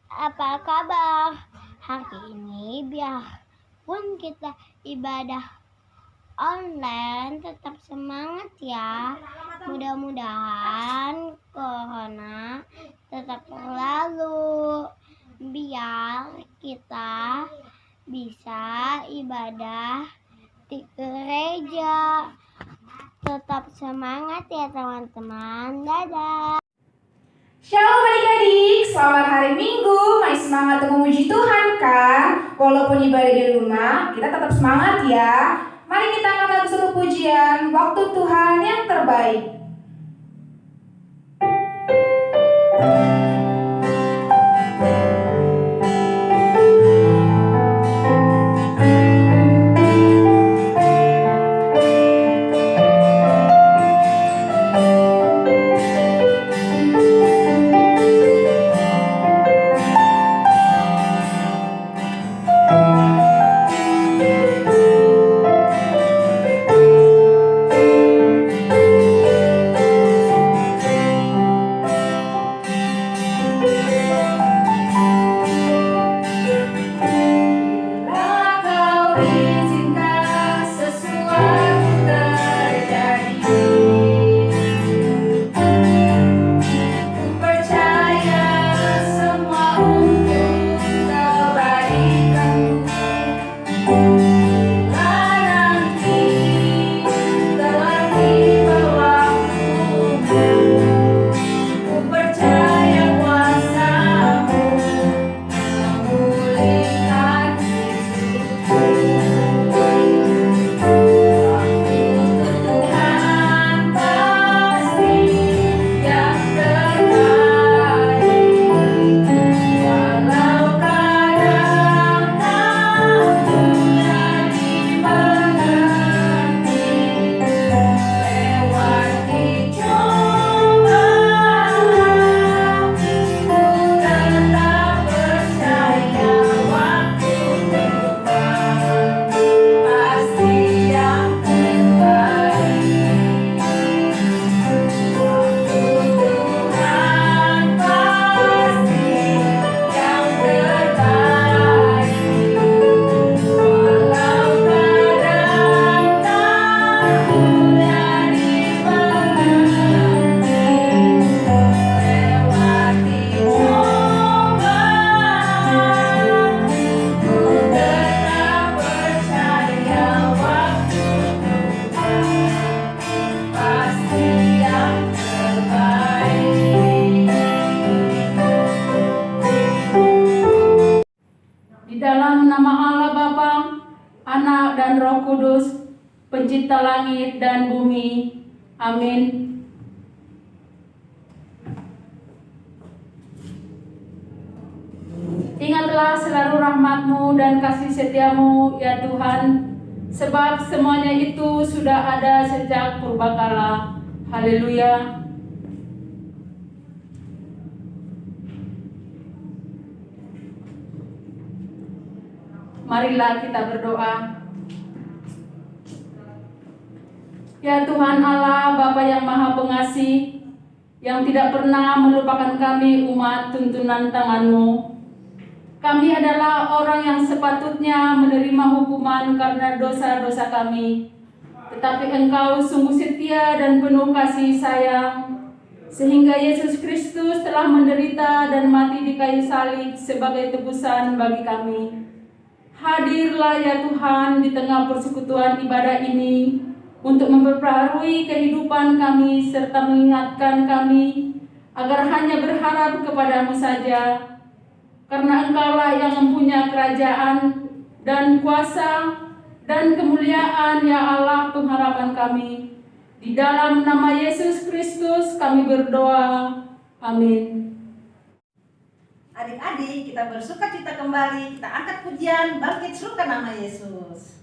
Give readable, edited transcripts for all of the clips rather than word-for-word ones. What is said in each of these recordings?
Apa kabar? Hari ini biarpun kita ibadah online, tetap semangat ya. Mudah-mudahan corona tetap berlalu, biar kita bisa ibadah di gereja. Tetap semangat ya teman-teman. Dadah. Shalom adik-adik, selamat hari Minggu. Mari semangat untuk memuji Tuhan kan? Walaupun ibadah di rumah, kita tetap semangat ya. Mari kita angkat lagu satu pujian, waktu Tuhan yang terbaik. Roh Kudus, Pencipta langit dan bumi. Amin. Ingatlah selalu rahmat-Mu dan kasih setia-Mu, ya Tuhan, sebab semuanya itu sudah ada sejak purbakala. Haleluya. Marilah kita berdoa. Ya Tuhan Allah, Bapa yang Maha Pengasih, yang tidak pernah melupakan kami umat tuntunan tangan-Mu. Kami adalah orang yang sepatutnya menerima hukuman karena dosa-dosa kami. Tetapi Engkau sungguh setia dan penuh kasih sayang, sehingga Yesus Kristus telah menderita dan mati di kayu salib sebagai tebusan bagi kami. Hadirlah ya Tuhan di tengah persekutuan ibadah ini, untuk memperbaharui kehidupan kami serta mengingatkan kami agar hanya berharap kepada-Mu saja, karena Engkaulah yang mempunyai kerajaan dan kuasa dan kemuliaan, ya Allah, pengharapan kami. Di dalam nama Yesus Kristus kami berdoa. Amin. Adik-adik, kita bersukacita kembali, kita angkat pujian, bangkit serukan nama Yesus.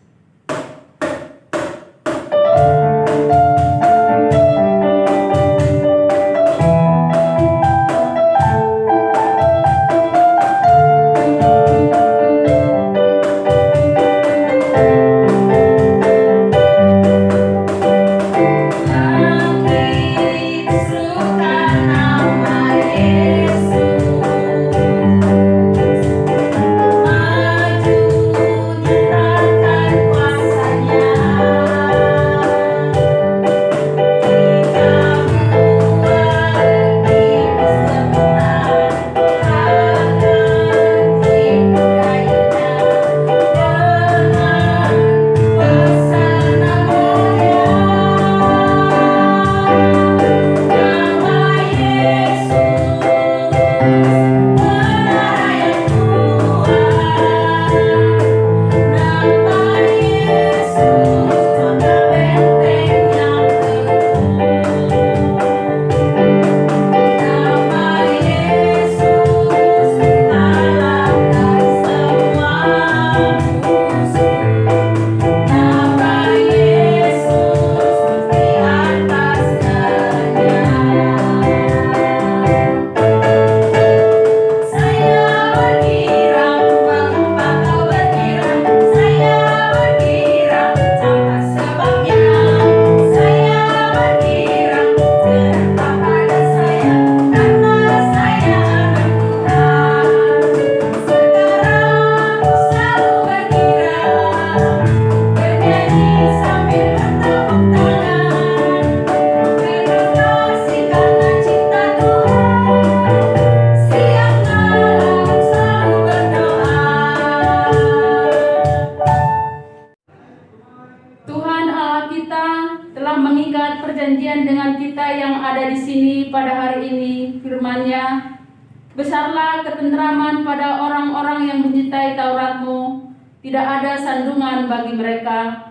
ketentraman pada orang-orang yang mencintai Taurat-Mu. Tidak ada sandungan bagi mereka.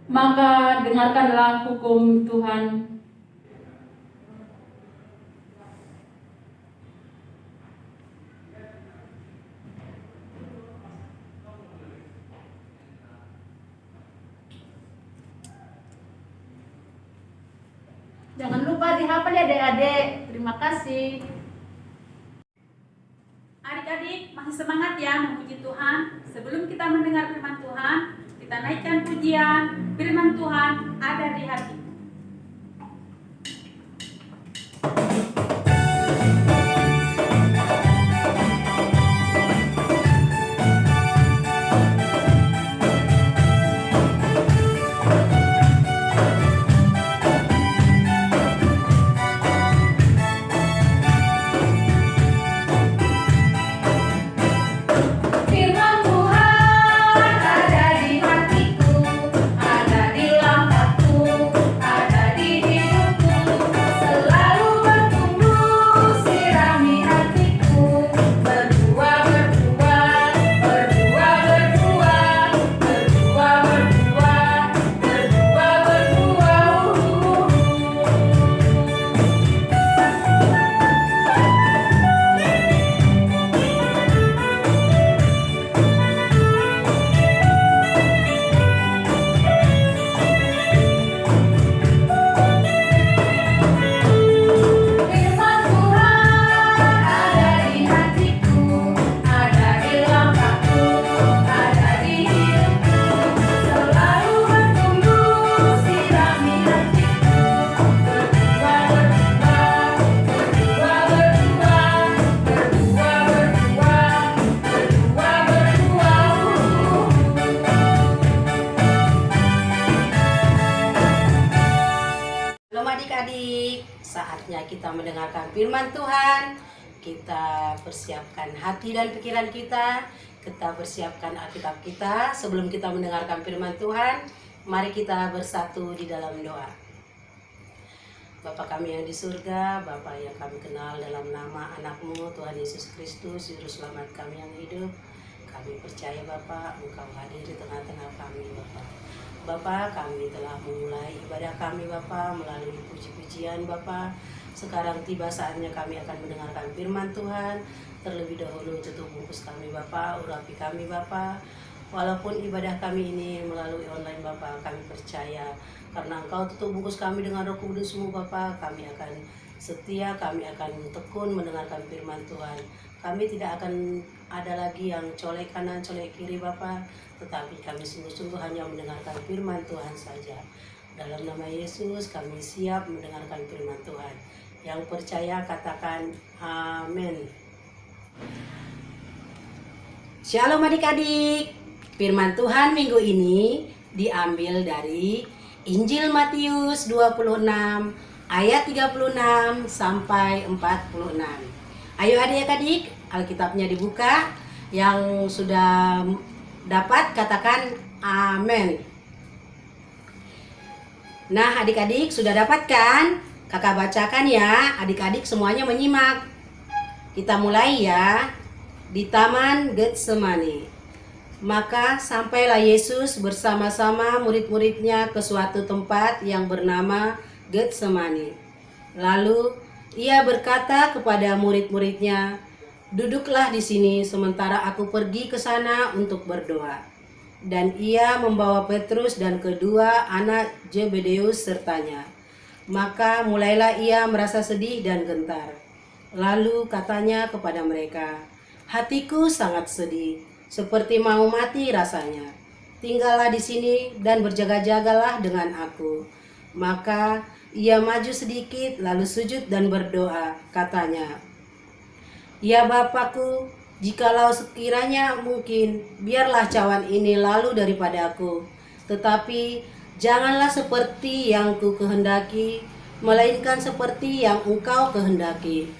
Maka dengarkanlah hukum Tuhan. Jangan lupa dihafal ya adik-adik. Terima kasih. Adik-adik masih semangat ya memuji Tuhan. Sebelum kita mendengar firman Tuhan, kita naikkan pujian. Firman Tuhan ada di hatiku. Firman Tuhan ada di hatiku, ada di langkahku, ada di hidupku, selalu bertumbuh sirami hatiku, berbuah berbuah, berbuah berbuah, berbuah berbuah, berbuah berbuah. Firman Tuhan ada di hatiku, ada di langkahku, ada di hidupku, selalu bertumbuh sirami hatiku, berbuah berbuah, berbuah berbuah, berbuah berbuah, berbuah berbuah. Shalom adik-adik, saatnya kita mendengarkan firman Tuhan. Kita persiapkan hati dan pikiran kita persiapkan Alkitab kita. Sebelum kita mendengarkan firman Tuhan, mari kita bersatu di dalam doa. Bapa kami yang di surga, Bapa yang kami kenal dalam nama anak-Mu Tuhan Yesus Kristus, Juru Selamat kami yang hidup. Kami percaya Bapa, Engkau hadir di tengah-tengah kami Bapa. Bapa, kami telah memulai ibadah kami Bapa melalui puji-pujian Bapa. Sekarang tiba saatnya kami akan mendengarkan firman Tuhan. Terlebih dahulu tutup bungkus kami Bapa, urapi kami Bapa. Walaupun ibadah kami ini melalui online Bapa, kami percaya karena Engkau tutup bungkus kami dengan Roh Kudus-Mu Bapa, kami akan setia, kami akan tekun mendengarkan firman Tuhan. Kami tidak akan ada lagi yang colek kanan, colek kiri Bapa, tetapi kami sungguh-sungguh hanya mendengarkan firman Tuhan saja. Dalam nama Yesus kami siap mendengarkan firman Tuhan. Yang percaya katakan amin. Shalom adik-adik. Firman Tuhan minggu ini diambil dari Injil Matius 26 ayat 36 sampai 46. Ayo adik-adik, Alkitabnya dibuka. Yang sudah dapat katakan amin. Nah adik-adik sudah dapat kan? Kakak bacakan ya, adik-adik semuanya menyimak. Kita mulai ya. Di Taman Getsemani. Maka sampailah Yesus bersama-sama murid-muridnya ke suatu tempat yang bernama Getsemani. Lalu ia berkata kepada murid-muridnya, "Duduklah di sini sementara aku pergi ke sana untuk berdoa." Dan ia membawa Petrus dan kedua anak Zebedeus sertanya. Maka mulailah ia merasa sedih dan gentar. Lalu katanya kepada mereka, "Hatiku sangat sedih, seperti mau mati rasanya. Tinggallah di sini dan berjaga-jagalah dengan aku." Maka ia maju sedikit lalu sujud dan berdoa, katanya, "Ya Bapakku, jikalau sekiranya mungkin, biarlah cawan ini lalu daripada aku. Tetapi janganlah seperti yang ku kehendaki, melainkan seperti yang Engkau kehendaki."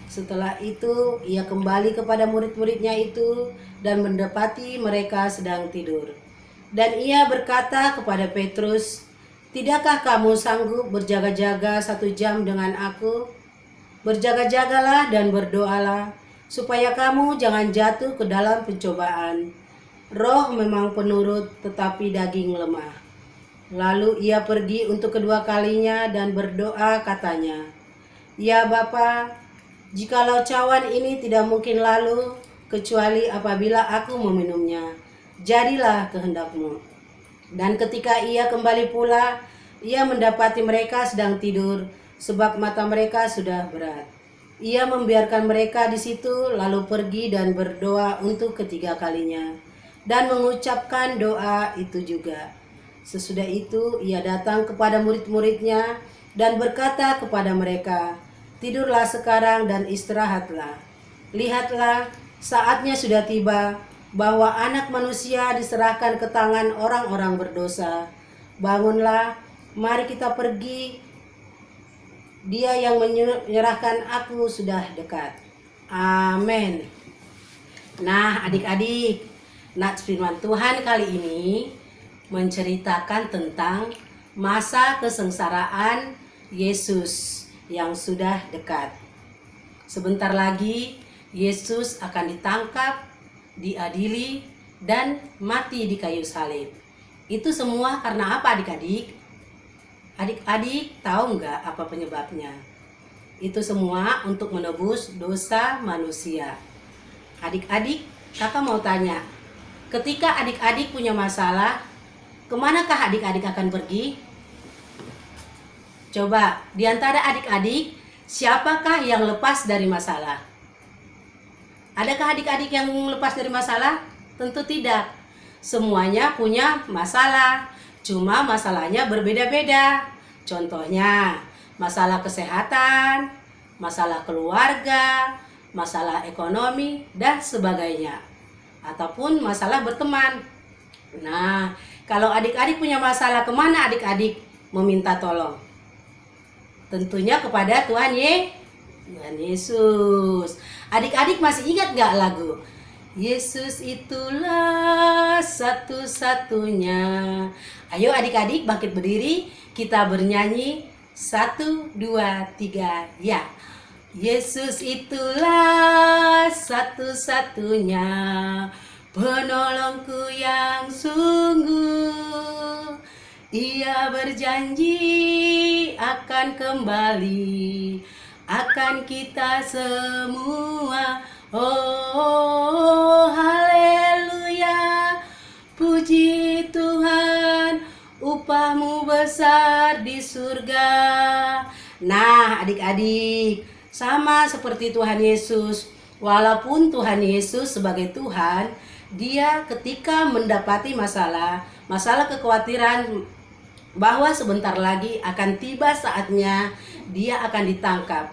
Setelah itu ia kembali kepada murid-muridnya itu dan mendapati mereka sedang tidur. Dan ia berkata kepada Petrus, "Tidakkah kamu sanggup berjaga-jaga 1 jam dengan aku? Berjaga-jagalah dan berdoalah, supaya kamu jangan jatuh ke dalam pencobaan. Roh memang penurut, tetapi daging lemah. Lalu ia pergi untuk kedua kalinya dan berdoa katanya, "Ya Bapa, jikalau cawan ini tidak mungkin lalu, kecuali apabila aku meminumnya, jadilah kehendak-Mu." Dan ketika ia kembali pula, ia mendapati mereka sedang tidur, sebab mata mereka sudah berat. Ia membiarkan mereka di situ, lalu pergi dan berdoa untuk ketiga kalinya, dan mengucapkan doa itu juga. Sesudah itu ia datang kepada murid-muridnya dan berkata kepada mereka, "Tidurlah sekarang dan istirahatlah. Lihatlah, saatnya sudah tiba bahwa Anak Manusia diserahkan ke tangan orang-orang berdosa. Bangunlah, mari kita pergi. Dia yang menyerahkan aku sudah dekat." Amin. Nah, adik-adik, nats firman Tuhan kali ini menceritakan tentang masa kesengsaraan Yesus yang sudah dekat. Sebentar lagi Yesus akan ditangkap, diadili, dan mati di kayu salib. Itu semua karena apa, adik-adik? Adik-adik tahu nggak apa penyebabnya? Itu semua untuk menebus dosa manusia. Adik-adik, kakak mau tanya, ketika adik-adik punya masalah, kemanakah adik-adik akan pergi? Coba, di antara adik-adik, siapakah yang lepas dari masalah? Adakah adik-adik yang lepas dari masalah? Tentu tidak. Semuanya punya masalah, cuma masalahnya berbeda-beda. Contohnya, masalah kesehatan, masalah keluarga, masalah ekonomi, dan sebagainya. Ataupun masalah berteman. Nah, kalau adik-adik punya masalah, kemana adik-adik meminta tolong? Tentunya kepada Tuhan Yesus. Adik-adik masih ingat gak lagu? Yesus itulah satu-satunya. Ayo adik-adik bangkit berdiri, kita bernyanyi 1, 2, 3, ya. Yesus itulah satu-satunya penolongku yang sungguh. Ia berjanji akan kembali, akan kita semua. Oh, haleluya, puji Tuhan, upahmu besar di surga. Nah, adik-adik, sama seperti Tuhan Yesus, walaupun Tuhan Yesus sebagai Tuhan, dia ketika mendapati masalah kekhawatiran bahwa sebentar lagi akan tiba saatnya dia akan ditangkap,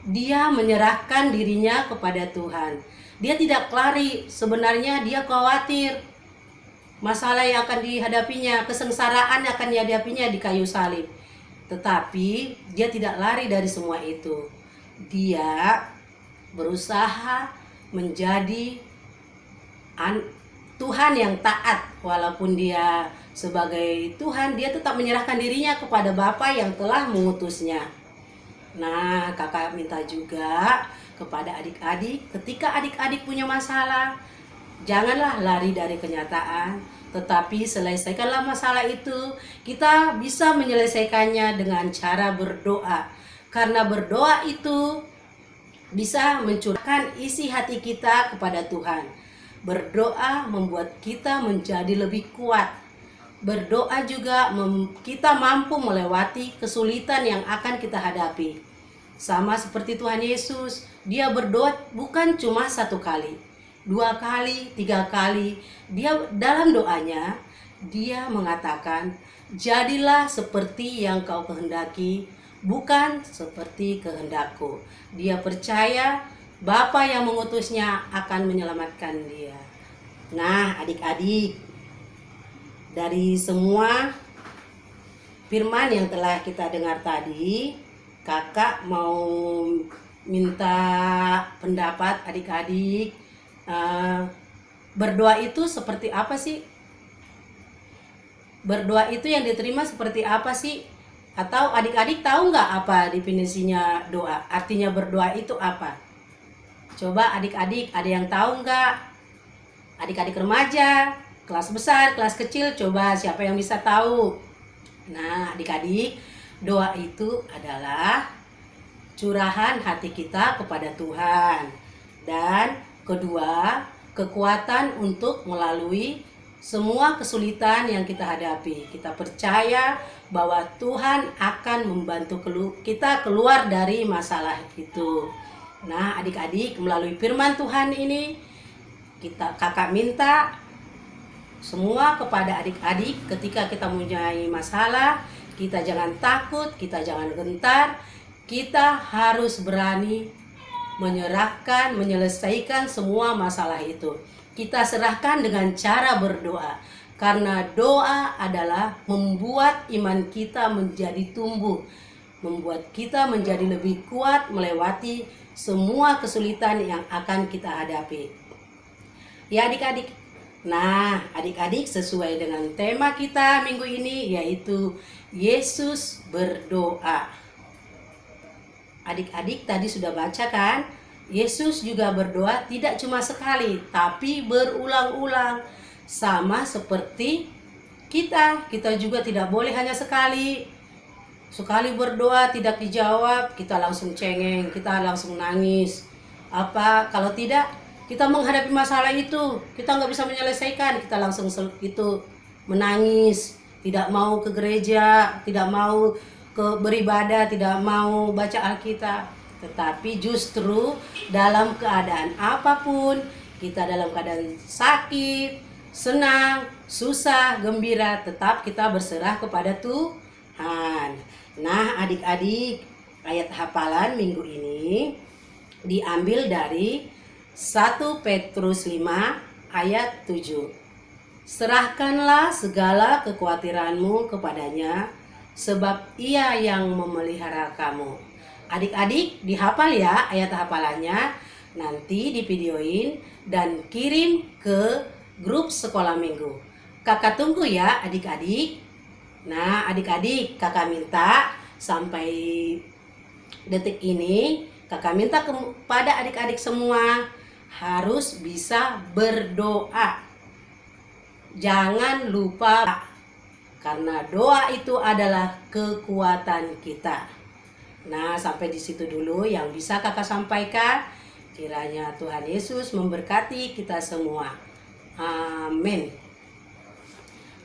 dia menyerahkan dirinya kepada Tuhan. Dia tidak lari, sebenarnya dia khawatir masalah yang akan dihadapinya, kesengsaraan yang akan dihadapinya di kayu salib. Tetapi dia tidak lari dari semua itu. Dia berusaha menjadi Tuhan yang taat. Walaupun dia sebagai Tuhan, dia tetap menyerahkan dirinya kepada Bapa yang telah mengutusnya. Nah, kakak minta juga kepada adik-adik, ketika adik-adik punya masalah, janganlah lari dari kenyataan, tetapi selesaikanlah masalah itu. Kita bisa menyelesaikannya dengan cara berdoa. Karena berdoa itu bisa mencurahkan isi hati kita kepada Tuhan. Berdoa membuat kita menjadi lebih kuat. Berdoa juga kita mampu melewati kesulitan yang akan kita hadapi. Sama seperti Tuhan Yesus, dia berdoa bukan cuma 1 kali, 2 kali, 3 kali. Dia dalam doanya, dia mengatakan, "Jadilah seperti yang kau kehendaki, bukan seperti kehendakku." Dia percaya Bapa yang mengutusnya akan menyelamatkan dia. Nah, adik-adik, dari semua firman yang telah kita dengar tadi, kakak mau minta pendapat adik-adik. Berdoa itu seperti apa sih? Berdoa itu yang diterima seperti apa sih? Atau adik-adik tahu nggak apa definisinya doa? Artinya berdoa itu apa? Coba adik-adik ada yang tahu nggak? Adik-adik remaja, kelas besar, kelas kecil, coba siapa yang bisa tahu? Nah, adik-adik, doa itu adalah curahan hati kita kepada Tuhan. Dan kedua, kekuatan untuk melalui semua kesulitan yang kita hadapi. Kita percaya bahwa Tuhan akan membantu kita keluar dari masalah itu. Nah, adik-adik, melalui firman Tuhan ini, kakak minta semua kepada adik-adik, ketika kita mempunyai masalah, kita jangan takut, kita jangan gentar, kita harus berani menyerahkan, menyelesaikan semua masalah itu. Kita serahkan dengan cara berdoa, karena doa adalah membuat iman kita menjadi tumbuh, membuat kita menjadi lebih kuat melewati semua kesulitan yang akan kita hadapi. Ya adik-adik. Nah, adik-adik, sesuai dengan tema kita minggu ini, yaitu Yesus berdoa. Adik-adik tadi sudah baca kan? Yesus juga berdoa tidak cuma sekali, tapi berulang-ulang. Sama seperti kita juga tidak boleh hanya sekali. Sekali berdoa tidak dijawab, kita langsung cengeng, kita langsung nangis. Kalau tidak, kita menghadapi masalah itu, kita nggak bisa menyelesaikan, kita langsung itu menangis, tidak mau ke gereja, tidak mau beribadah, tidak mau baca Alkitab. Tetapi justru dalam keadaan apapun, kita dalam keadaan sakit, senang, susah, gembira, tetap kita berserah kepada Tuhan. Nah, adik-adik, ayat hafalan minggu ini diambil dari 1 Petrus 5 ayat 7. Serahkanlah segala kekhawatiranmu kepadanya, sebab ia yang memelihara kamu. Adik-adik dihafal ya ayat hafalannya, nanti divideoin dan kirim ke grup sekolah minggu. Kakak tunggu ya adik-adik. Nah adik-adik, kakak minta sampai detik ini, kakak minta kepada adik-adik semua harus bisa berdoa. Jangan lupa, karena doa itu adalah kekuatan kita. Nah, sampai di situ dulu yang bisa kakak sampaikan. Kiranya Tuhan Yesus memberkati kita semua. Amin.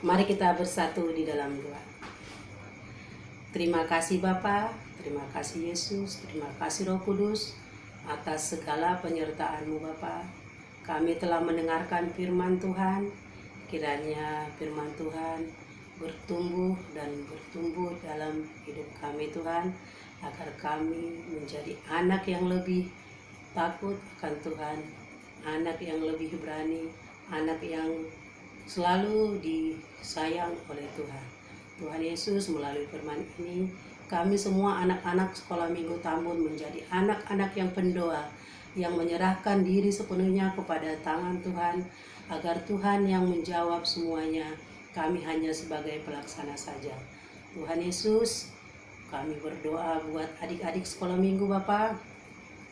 Mari kita bersatu di dalam doa. Terima kasih Bapa, terima kasih Yesus, terima kasih Roh Kudus atas segala penyertaan-Mu Bapa. Kami telah mendengarkan firman Tuhan. Kiranya firman Tuhan bertumbuh dan bertumbuh dalam hidup kami Tuhan, agar kami menjadi anak yang lebih takut akan Tuhan, anak yang lebih berani, anak yang selalu disayang oleh Tuhan. Tuhan Yesus, melalui firman ini, kami semua anak-anak sekolah minggu Tambun menjadi anak-anak yang pendoa, yang menyerahkan diri sepenuhnya kepada tangan Tuhan, agar Tuhan yang menjawab semuanya, kami hanya sebagai pelaksana saja. Tuhan Yesus, kami berdoa buat adik-adik sekolah minggu Bapak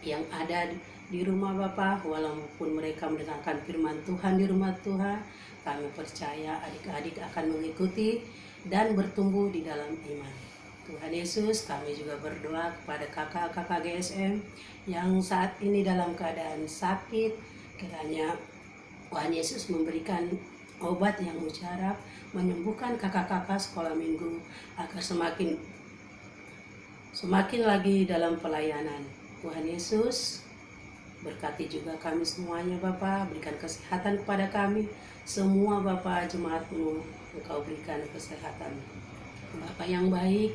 yang ada di rumah Bapak, walaupun mereka mendengarkan firman Tuhan di rumah Tuhan, kami percaya adik-adik akan mengikuti dan bertumbuh di dalam iman. Tuhan Yesus, kami juga berdoa kepada kakak-kakak GSM yang saat ini dalam keadaan sakit. Kiranya Tuhan Yesus memberikan obat yang mujarab, menyembuhkan kakak-kakak sekolah minggu agar semakin lagi dalam pelayanan. Tuhan Yesus, berkati juga kami semuanya Bapa, berikan kesehatan kepada kami semua Bapa, jemaat-Mu, Engkau berikan kesehatan. Bapa yang baik,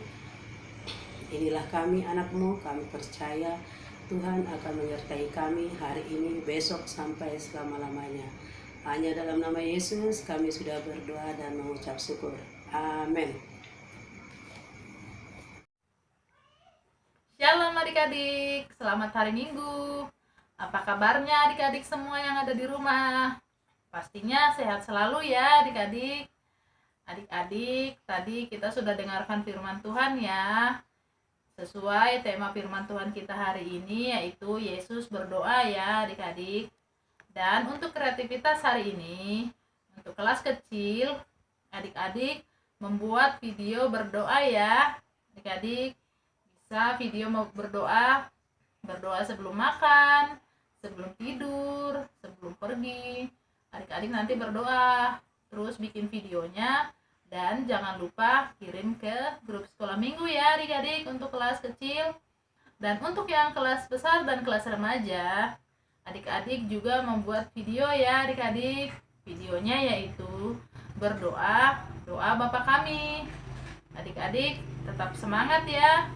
inilah kami anak-Mu, kami percaya Tuhan akan menyertai kami hari ini, besok, sampai selama-lamanya. Hanya dalam nama Yesus kami sudah berdoa dan mengucap syukur. Amin. Shalom adik-adik, selamat hari Minggu. Apa kabarnya adik-adik semua yang ada di rumah? Pastinya sehat selalu ya adik-adik. Adik-adik, tadi kita sudah dengarkan firman Tuhan ya. sesuai tema firman Tuhan kita hari ini, yaitu Yesus berdoa ya adik-adik. Dan untuk kreativitas hari ini, untuk kelas kecil, adik-adik membuat video berdoa ya. Adik-adik bisa video mau berdoa sebelum makan, sebelum tidur, sebelum pergi. Adik-adik nanti berdoa, terus bikin videonya. Dan jangan lupa kirim ke grup sekolah minggu ya adik-adik untuk kelas kecil. Dan untuk yang kelas besar dan kelas remaja, adik-adik juga membuat video ya adik-adik. Videonya yaitu berdoa, doa Bapa kami. Adik-adik tetap semangat ya.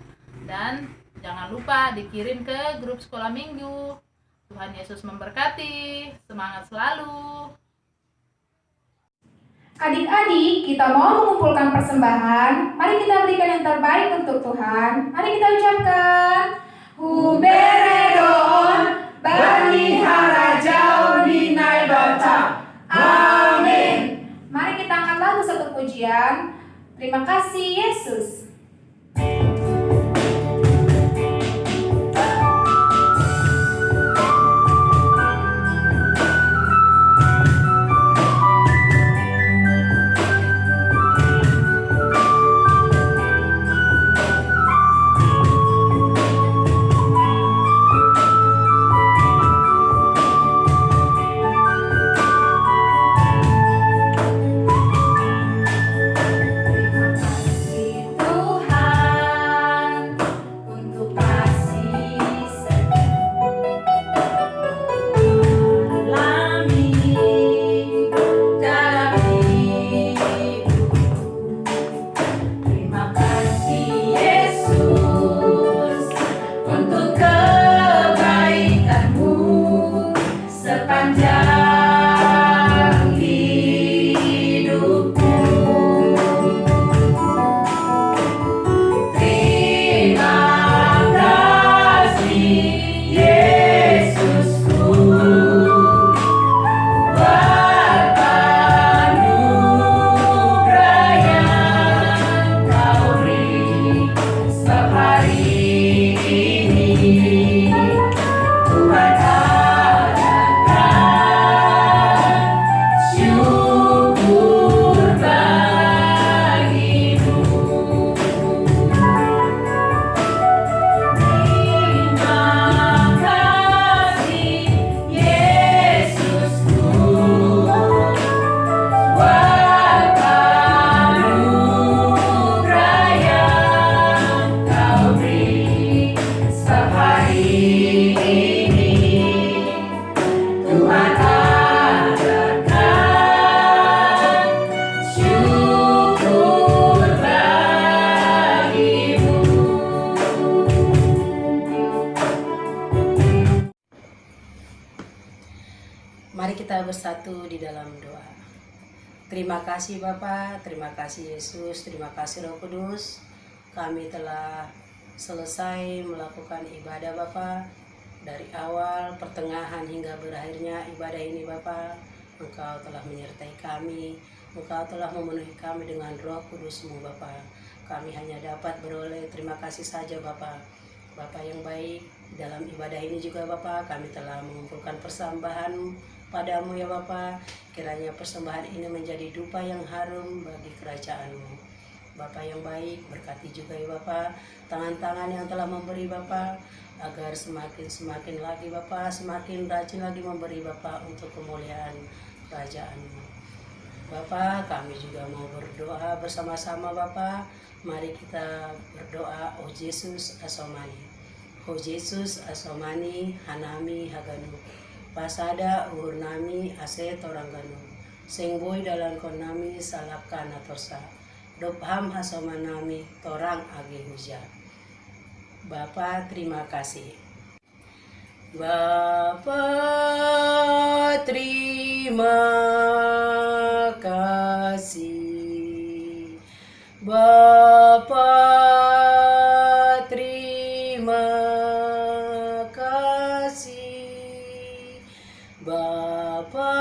Dan jangan lupa dikirim ke grup sekolah minggu. Tuhan Yesus memberkati. Semangat selalu. Adik-adik, kita mau mengumpulkan persembahan. Mari kita berikan yang terbaik untuk Tuhan. Mari kita ucapkan Huberedoon Bani Harajau Dinai Bata. Amin. Mari kita angkat lagu satu pujian. Terima kasih Yesus. Mari kita bersatu di dalam doa. Terima kasih Bapa, terima kasih Yesus, terima kasih Roh Kudus. Kami telah selesai melakukan ibadah Bapa. Dari awal, pertengahan hingga berakhirnya ibadah ini Bapa. Engkau telah menyertai kami, Engkau telah memenuhi kami dengan Roh Kudus-Mu Bapa. Kami hanya dapat beroleh terima kasih saja Bapa. Bapa yang baik, dalam ibadah ini juga Bapa, kami telah mengumpulkan persembahan padamu ya Bapa. Kiranya persembahan ini menjadi dupa yang harum bagi kerajaan-Mu. Bapa yang baik, berkati juga ya Bapa tangan-tangan yang telah memberi Bapa, agar semakin lagi Bapa, semakin rajin lagi memberi Bapa untuk kemuliaan kerajaan-Mu. Bapa, kami juga mau berdoa bersama-sama Bapa. Mari kita berdoa, Oh Yesus asomani. Oh Yesus asomani hanami haganu. Pasada uhur nami ase torangganu. Sing boy dalam konami salapkan atorsa. Dopham hasomanami torang age huja. Bapa terima kasih. Bapa terima kasih. Bapa terima kasih. Bapa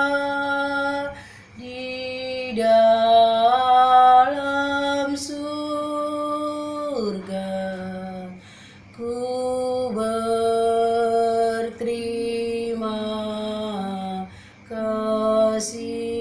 di dalam surga, kasih.